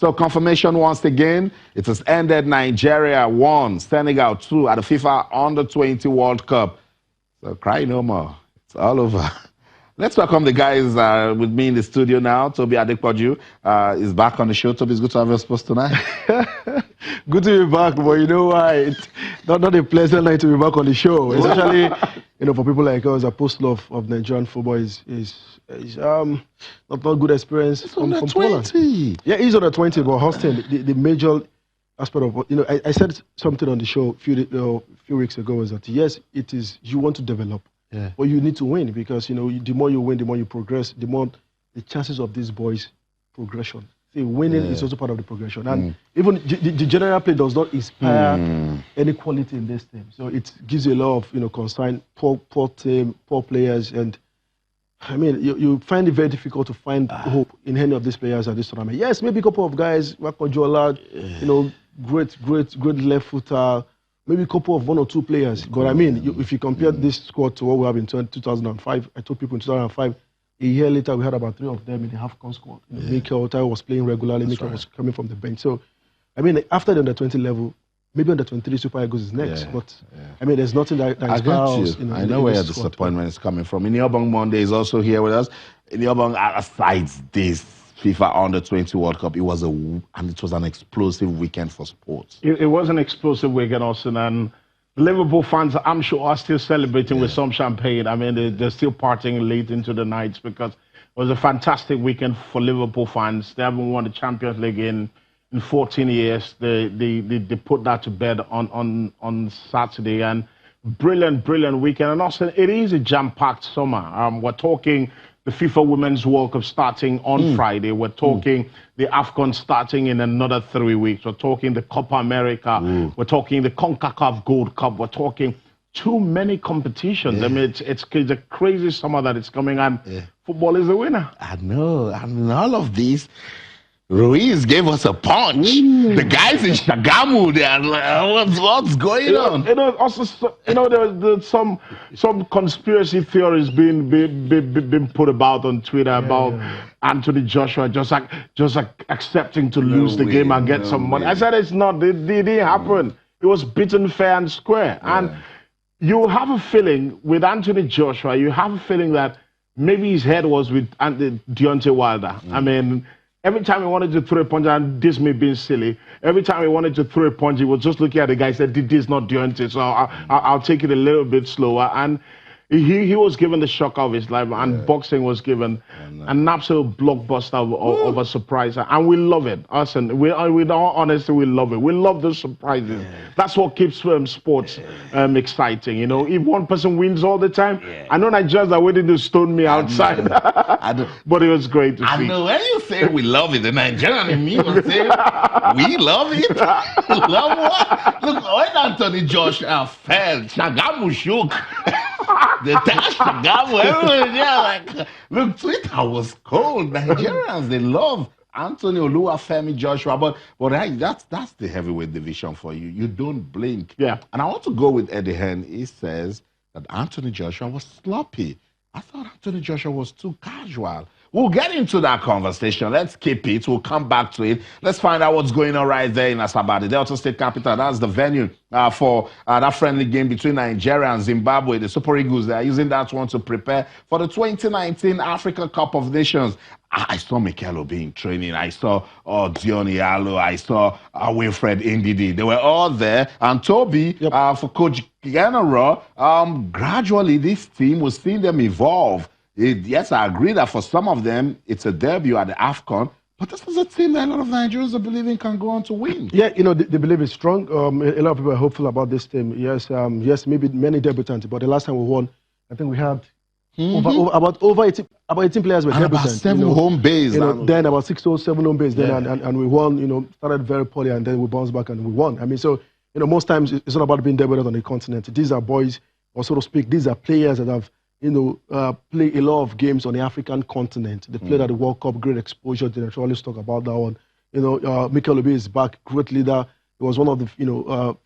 So confirmation once again, it has ended. Nigeria 1, Senegal 2 at the FIFA Under-20 World Cup. So cry no more. It's all over. Let's welcome the guys with me in the studio now. Toby Adepoju is back on the show. Toby, it's good to have you supposed tonight. Good to be back, but you know why? It's not a pleasant night to be back on the show. Especially, for people like us, apostle of Nigerian football is not good experience from Poland. Yeah, he's under 20, but hosting the major aspect of I said something on the show a few weeks ago is that yes, it is you want to develop. Yeah. But you need to win because, the more you win, the more you progress, the more the chances of these boys' progression. See, winning is also part of the progression. And even the general play does not inspire any quality in this team. So it gives you a lot of, concern, poor team, poor players. And, I mean, you find it very difficult to find hope in any of these players at this tournament. Yes, maybe a couple of guys, Wakojola, great left footer, maybe a couple of 1 or 2 players. But I mean, if you compare this squad to what we have in 2005, I told people in 2005, a year later we had about 3 of them in the AFCON squad. Mikel Otayo was playing regularly, Mikel was coming from the bench. So, I mean, after the under-20 level, maybe under-23 Super Eagles is next. But, I mean, there's nothing that inspires. I know where your disappointment is coming from. Iniobong Monday is also here with us. Iniobong, aside this FIFA Under-20 World Cup, it was an explosive weekend for sports. It was an explosive weekend, Austin, and Liverpool fans, I'm sure, are still celebrating with some champagne. I mean, they're still partying late into the nights because it was a fantastic weekend for Liverpool fans. They haven't won the Champions League in 14 years. They put that to bed on Saturday, and brilliant weekend. And Austin, it is a jam-packed summer. We're talking the FIFA Women's World Cup starting on Friday. We're talking the AFCON starting in another 3 weeks. We're talking the Copa America. We're talking the CONCACAF Gold Cup. We're talking too many competitions. I mean, it's a crazy summer that is coming, and football is the winner. I know. I mean, all of these. Ruiz gave us a punch. The guys in Shagamu, they are like, what's going on? Also, there's some conspiracy theories being put about on Twitter about Anthony Joshua just accepting to lose the game and get some money. I said it's not. It didn't happen. It was beaten fair and square. And you have a feeling with Anthony Joshua, you have a feeling that maybe his head was with Deontay Wilder. I mean, every time he wanted to throw a punch, and this may be silly, every time he wanted to throw a punch, he was just looking at the guy and said, this is not Deontay, so I'll take it a little bit slower. And he was given the shock of his life, and boxing was given an absolute blockbuster of a surprise. And we love it. Us, and with all honesty, we love it. We love those surprises. That's what keeps sports exciting. If one person wins all the time, I know Nigerians are waiting to stone me outside. But it was great to see. I know when you say we love it, the Nigerian in me will say, we love it. Love what? Look, when Anthony Joshua fell, Shagamu shook. The Shagamu, everyone there, look, Twitter was cold. Nigerians, they love Anthony Oluwafemi Joshua, but that's the heavyweight division for you. You don't blink. Yeah. And I want to go with Eddie Hearn. He says that Anthony Joshua was sloppy. I thought Anthony Joshua was too casual. We'll get into that conversation. Let's keep it. We'll come back to it. Let's find out what's going on right there in Asaba, the Delta State capital. That's the venue for that friendly game between Nigeria and Zimbabwe. The Super Eagles, they are using that one to prepare for the 2019 Africa Cup of Nations. I saw Mikel Obi in training. I saw Dion Iyalo. I saw Wilfred Ndidi. They were all there. And Toby, for Coach Gernot Rohr, gradually this team was seeing them evolve. Yes, I agree that for some of them, it's a debut at the AFCON, but this is a team that a lot of Nigerians are believing can go on to win. Yeah, the belief is strong. A lot of people are hopeful about this team. Yes, maybe many debutants, but the last time we won, I think we had over 18 players were debutants. About 7 home base. Then about 6 or 7 home base. Then and we won. Started very poorly, and then we bounced back and we won. I mean, so most times it's not about being debuted on the continent. These are boys, or so to speak. These are players that have play a lot of games on the African continent. They played at the World Cup, great exposure. They always talk about that one. Mikel Obi is back, great leader. He was one of the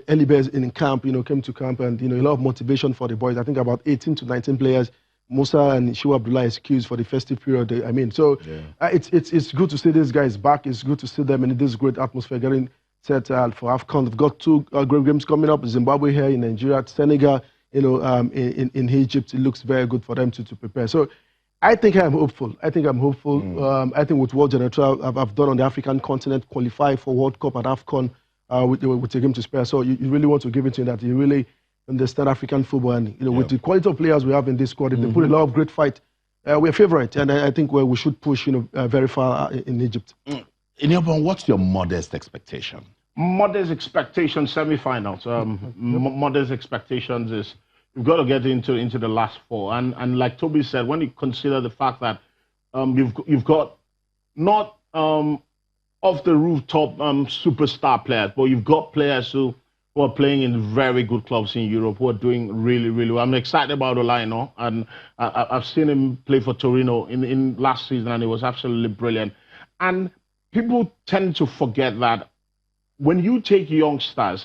early bears in camp. Came to camp, and a lot of motivation for the boys. I think about 18 to 19 players Musa and Shiwa Abdullah excused for the festive period. I mean, so it's good to see these guys back. It's good to see them in this great atmosphere getting set for AFCON. They've got two great games coming up: Zimbabwe here in Nigeria, Senegal, in Egypt. It looks very good for them to prepare. So I think I'm hopeful. I think I think with what Gernot Rohr have done on the African continent, qualify for World Cup at AFCON with a game to spare. So you really want to give it to him that he really understand African football, and with the quality of players we have in this squad, if they put a lot of great fight, we're favourite, and I think we should push very far in Egypt. In your opinion, what's your modest expectation? Modest expectations, semi-finals. Modest expectations is you've got to get into the last four, and like Toby said, when you consider the fact that you've got not off the rooftop superstar players, but you've got players who are playing in very good clubs in Europe, who are doing really, really well. I'm excited about Olaino, and I've seen him play for Torino in last season, and it was absolutely brilliant. And people tend to forget that when you take youngsters,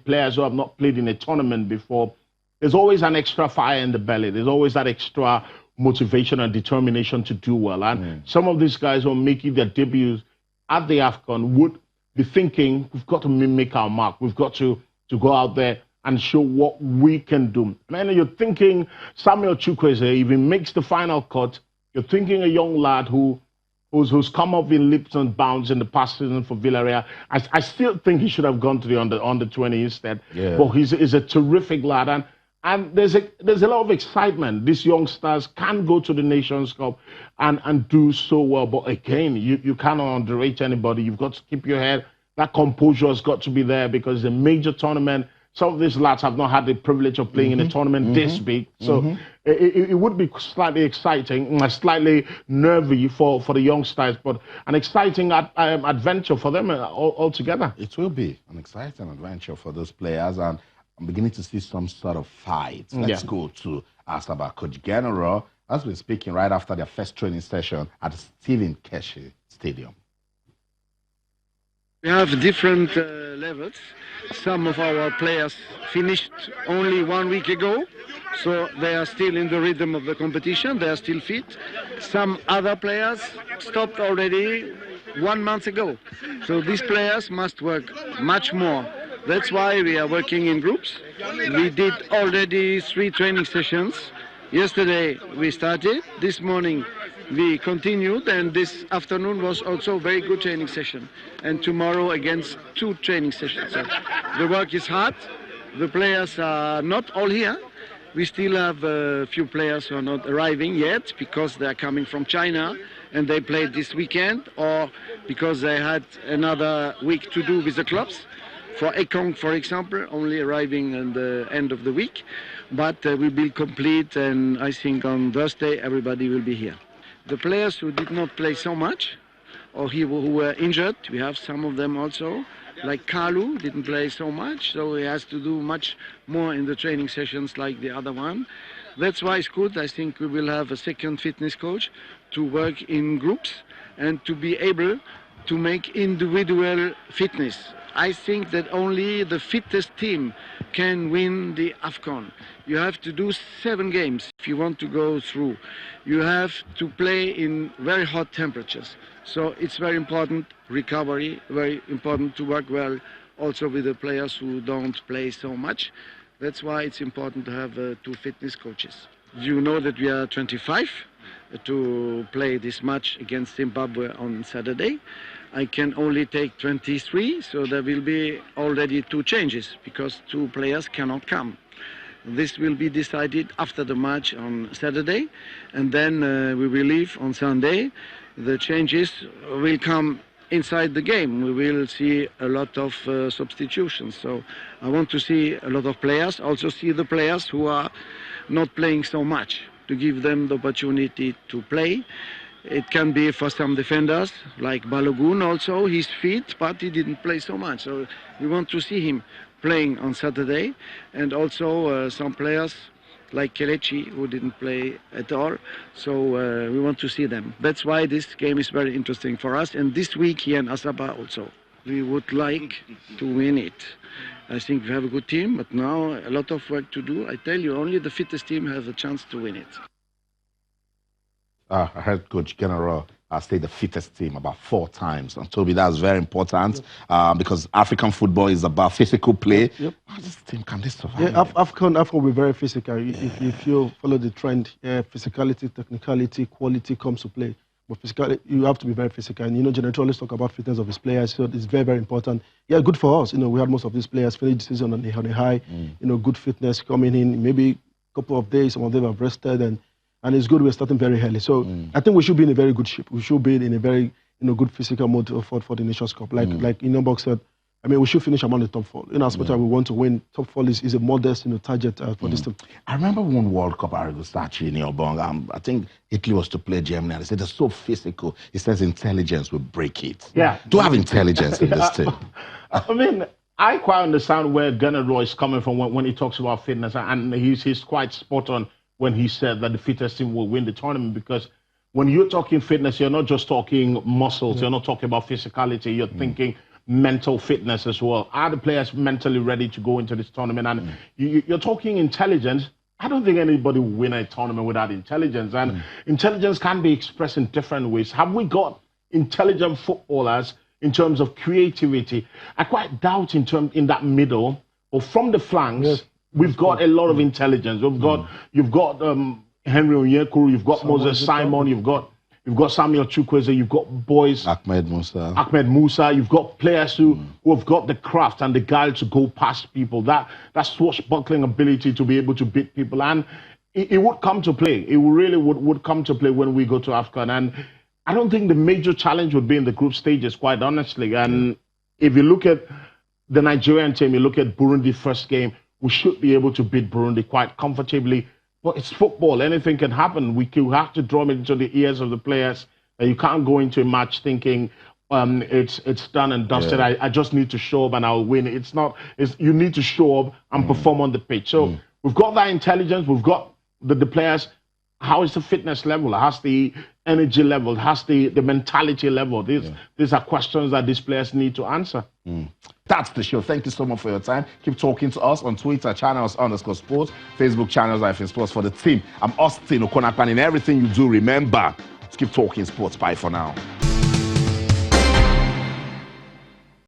players who have not played in a tournament before, there's always an extra fire in the belly. There's always that extra motivation and determination to do well. And some of these guys who are making their debuts at the AFCON would be thinking, we've got to make our mark. We've got to go out there and show what we can do. And you're thinking Samuel Chukwueze, if he makes the final cut, you're thinking a young lad who's come up in leaps and bounds in the past season for Villarreal. I still think he should have gone to the under 20 instead. But he's a terrific lad. And there's a lot of excitement. These youngsters can go to the Nations Cup and do so well. But again, you cannot underrate anybody. You've got to keep your head. That composure has got to be there because it's a major tournament. Some of these lads have not had the privilege of playing in a tournament this big. So it would be slightly exciting, slightly nervy for the youngsters, but an exciting adventure for them altogether. It will be an exciting adventure for those players, and I'm beginning to see some sort of fight. Let's go to ask about Coach Gernot Rohr, as we're speaking right after their first training session at Stephen Keshi Stadium. We have different levels. Some of our players finished only 1 week ago, so they are still in the rhythm of the competition. They are still fit. Some other players stopped already 1 month ago. So these players must work much more. That's why we are working in groups. We did already 3 training sessions. Yesterday we started. This morning we continued, and this afternoon was also a very good training session. And tomorrow again 2 training sessions. So the work is hard. The players are not all here. We still have a few players who are not arriving yet because they are coming from China and they played this weekend, or because they had another week to do with the clubs. For AFCON, for example, only arriving at the end of the week. But we will complete, and I think on Thursday everybody will be here. The players who did not play so much, or who were injured, we have some of them also, like Kalu didn't play so much, so he has to do much more in the training sessions like the other one. That's why it's good. I think we will have a second fitness coach to work in groups and to be able to make individual fitness. I think that only the fittest team can win the AFCON. You have to do 7 games if you want to go through. You have to play in very hot temperatures. So it's very important, recovery, very important to work well also with the players who don't play so much. That's why it's important to have 2 fitness coaches. You know that we are 25 to play this match against Zimbabwe on Saturday. I can only take 23, so there will be already 2 changes because 2 players cannot come. This will be decided after the match on Saturday, and then we will leave on Sunday. The changes will come inside the game. We will see a lot of substitutions. So I want to see a lot of players, also see the players who are not playing so much, to give them the opportunity to play. It can be for some defenders, like Balogun also. He's fit, but he didn't play so much. So we want to see him playing on Saturday. And also some players like Kelechi, who didn't play at all. So we want to see them. That's why this game is very interesting for us. And this week here in Asaba also. We would like to win it. I think we have a good team, but now a lot of work to do. I tell you, only the fittest team has a chance to win it. I heard Coach Gernot Rohr stayed the fittest team about 4 times. And Toby, that's very important because African football is about physical play. How this team can they survive? Yeah, AFCON will be very physical. If you follow the trend, physicality, technicality, quality comes to play. But physically, you have to be very physical. And, Gernot always talk about fitness of his players, so it's very, very important. Yeah, good for us. We had most of these players finish the season on a high, good fitness coming in. Maybe a couple of days, some of them have rested, and it's good we're starting very early. So I think we should be in a very good shape. We should be in a very good physical mode for the Nations Cup. Like Inobok said, I mean, we should finish among the top 4. As much as we want to win, top 4 is a modest target for this team. I remember one World Cup Arigostachi in Yobong. I think Italy was to play Germany, and they said they're so physical. He says intelligence will break it. Yeah. Do have intelligence in this team? I mean, I quite understand where Gernot Rohr is coming from when he talks about fitness, and he's quite spot on when he said that the fittest team will win the tournament, because when you're talking fitness, you're not just talking muscles, you're not talking about physicality, you're thinking mental fitness as well. Are the players mentally ready to go into this tournament? And you're talking intelligence. I don't think anybody will win a tournament without intelligence, and intelligence can be expressed in different ways. Have we got intelligent footballers in terms of creativity? I quite doubt in that middle or from the flanks. We've got a lot of intelligence. You've got Henry Onyekuru, you've got Moses Simon, you've got Samuel Chukwueze, you've got boys Ahmed Musa. You've got players who have got the craft and the guile to go past people. That swashbuckling ability to be able to beat people, and it would come to play. It really would come to play when we go to AFCON. And I don't think the major challenge would be in the group stages, quite honestly. And if you look at the Nigerian team, you look at Burundi first game, we should be able to beat Burundi quite comfortably. But it's football. Anything can happen. We have to draw it into the ears of the players. You can't go into a match thinking it's done and dusted. I just need to show up and I'll win. It's not. You need to show up and perform on the pitch. So we've got that intelligence. We've got the players. How is the fitness level? How's the energy level? How's the mentality level? These are questions that these players need to answer. That's the show. Thank you so much for your time. Keep talking to us on Twitter, channels_sports, Facebook channels, Sports for the team. I'm Austin Okonakpan. In everything you do, remember to keep talking sports. Bye for now.